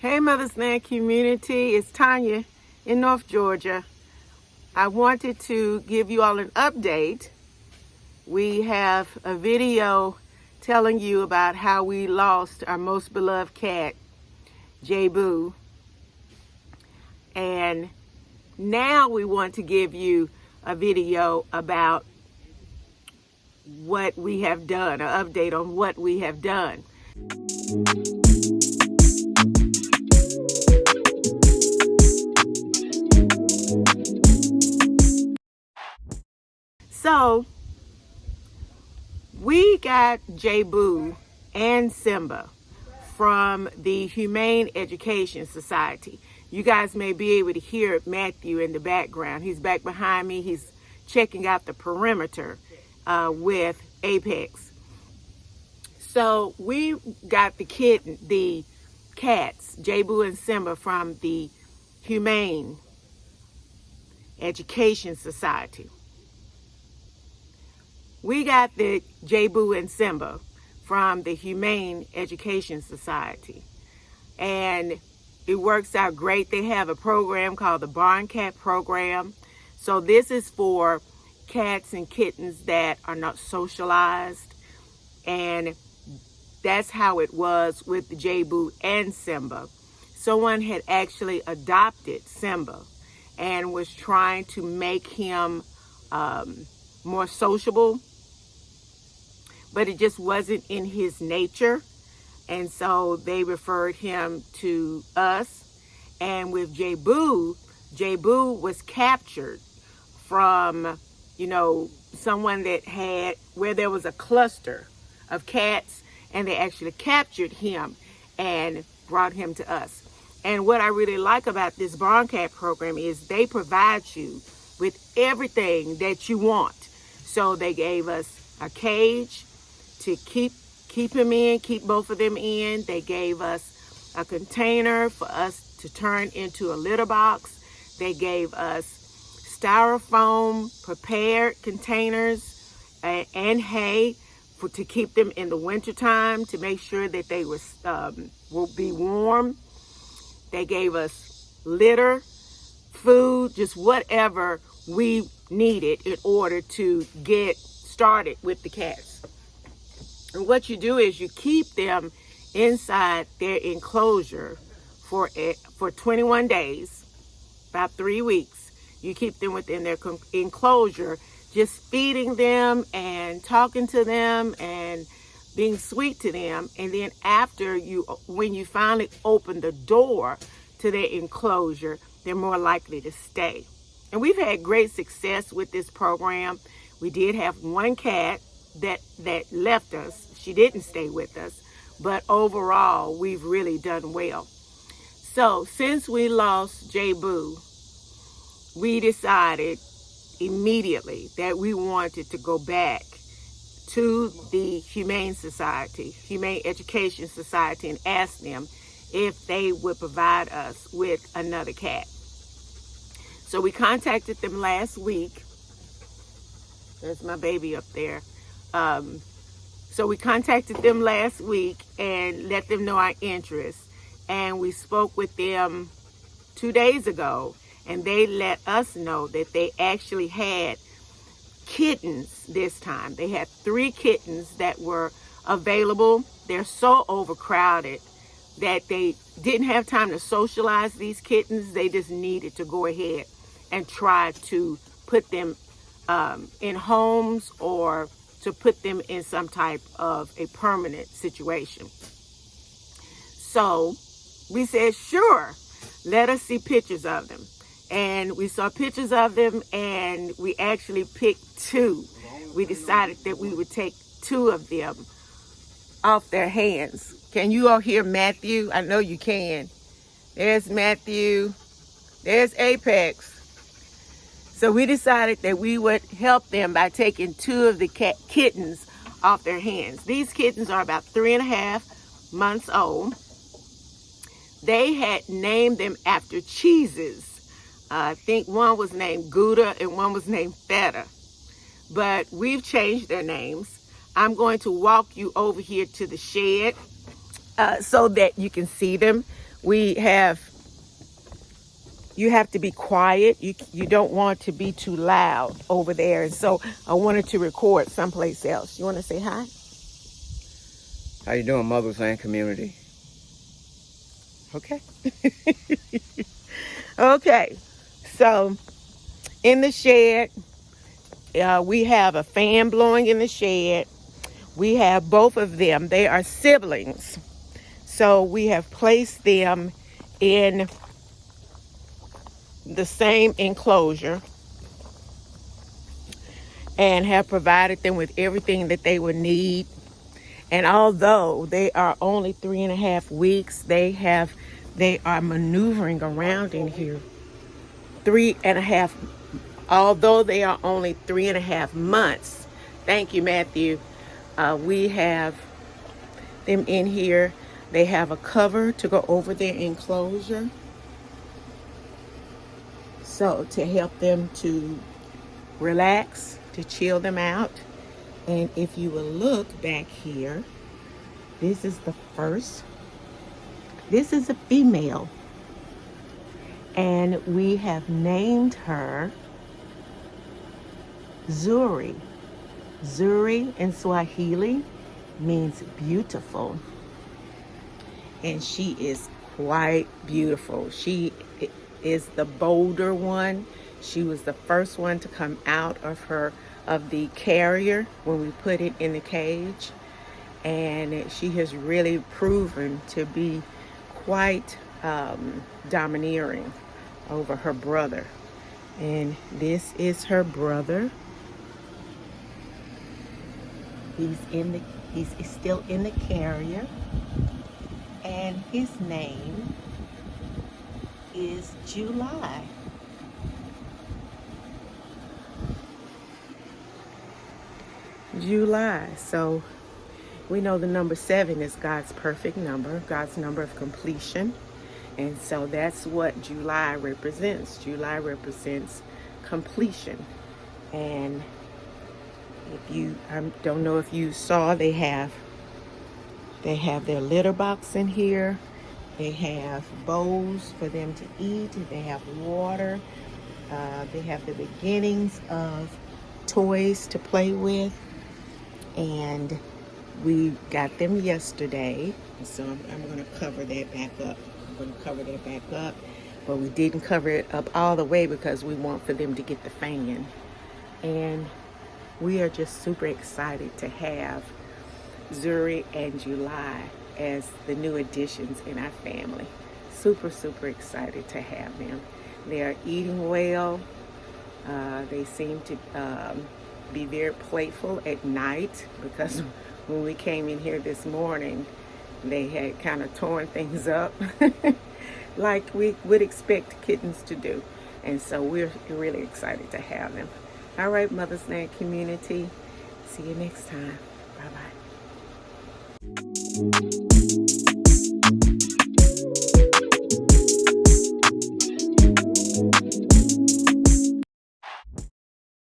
Hey Mother's Land community, it's Tanya in North Georgia. I wanted to give you all an update. We have a video telling you about how we lost our most beloved cat, J-Boo. And now we want to give you a video about what we have done, an update on what we have done. So, we got J-Boo and Simba from the Humane Education Society. You guys may be able to hear Matthew in the background. He's back behind me. He's checking out the perimeter with Apex. So we got the cats, J-Boo and Simba, from the Humane Education Society. We got the J-Boo and Simba from the Humane Education Society. And it works out great. They have a program called the Barn Cat Program. So this is for cats and kittens that are not socialized. And that's how it was with the J-Boo and Simba. Someone had actually adopted Simba and was trying to make him more sociable, but it just wasn't in his nature. And so they referred him to us. And with J-Boo was captured from, someone that had, where there was a cluster of cats, and they actually captured him and brought him to us. And what I really like about this Barn Cat program is they provide you with everything that you want. So they gave us a cage to keep him in, keep both of them in. They gave us a container for us to turn into a litter box. They gave us styrofoam prepared containers and hay to keep them in the wintertime, to make sure that they will be warm. They gave us litter, food, just whatever we needed in order to get started with the cats. And what you do is you keep them inside their enclosure for 21 days, about 3 weeks. You keep them within their enclosure, just feeding them and talking to them and being sweet to them. And then when you finally open the door to their enclosure, they're more likely to stay. And we've had great success with this program. We did have one cat that left us. She didn't stay with us, but overall we've really done well. So since we lost J-Boo, we decided immediately that we wanted to go back to the Humane Education Society, and ask them if they would provide us with another cat. So we contacted them last week. There's my baby up there. So we contacted them last week and let them know our interest. And we spoke with them 2 days ago, and they let us know that they actually had kittens this time. They had 3 kittens that were available. They're so overcrowded that they didn't have time to socialize these kittens. They just needed to go ahead and try to put them in homes, or to put them in some type of a permanent situation. So we said, sure, let us see pictures of them. And we saw pictures of them, and we actually picked 2. We decided that we would take 2 of them off their hands. Can you all hear Matthew? I know you can. There's Matthew. There's Apex. So we decided that we would help them by taking 2 of the kittens off their hands. These kittens are about 3.5 months old. They had named them after cheeses. I think one was named Gouda and one was named Feta. But we've changed their names. I'm going to walk you over here to the shed so that you can see them. you have to be quiet. You don't want to be too loud over there. And so I wanted to record someplace else. You want to say hi? How you doing, Motherland community? Okay. Okay. So in the shed, we have a fan blowing in the shed. We have both of them. They are siblings. So we have placed them in the same enclosure and have provided them with everything that they would need. And although they are only 3.5 weeks, they are maneuvering around in here. 3.5, although they are only 3.5 months. Thank you, Matthew. We have them in here. They have a cover to go over their enclosure, so to help them to relax, to chill them out. And if you will look back here, this is the first. This is a female, and we have named her Zuri. Zuri in Swahili means beautiful, and she is quite beautiful. She is the bolder one. She was the first one to come out of the carrier when we put it in the cage, and she has really proven to be quite domineering over her brother. And this is her brother. He's still in the carrier, and his name is July. July. So we know the number 7 is God's perfect number, God's number of completion. And so that's what July represents. July represents completion. And I don't know if you saw, they have their litter box in here. They have bowls for them to eat. They have water. They have the beginnings of toys to play with. And we got them yesterday. So I'm going to cover that back up. But we didn't cover it up all the way because we want for them to get the fan. And we are just super excited to have Zuri and July as the new additions in our family. Super, super excited to have them. They are eating well. They seem to be very playful at night, because when we came in here this morning, they had kind of torn things up like we would expect kittens to do. And so we're really excited to have them. All right, Mother's Land community. See you next time. Bye-bye.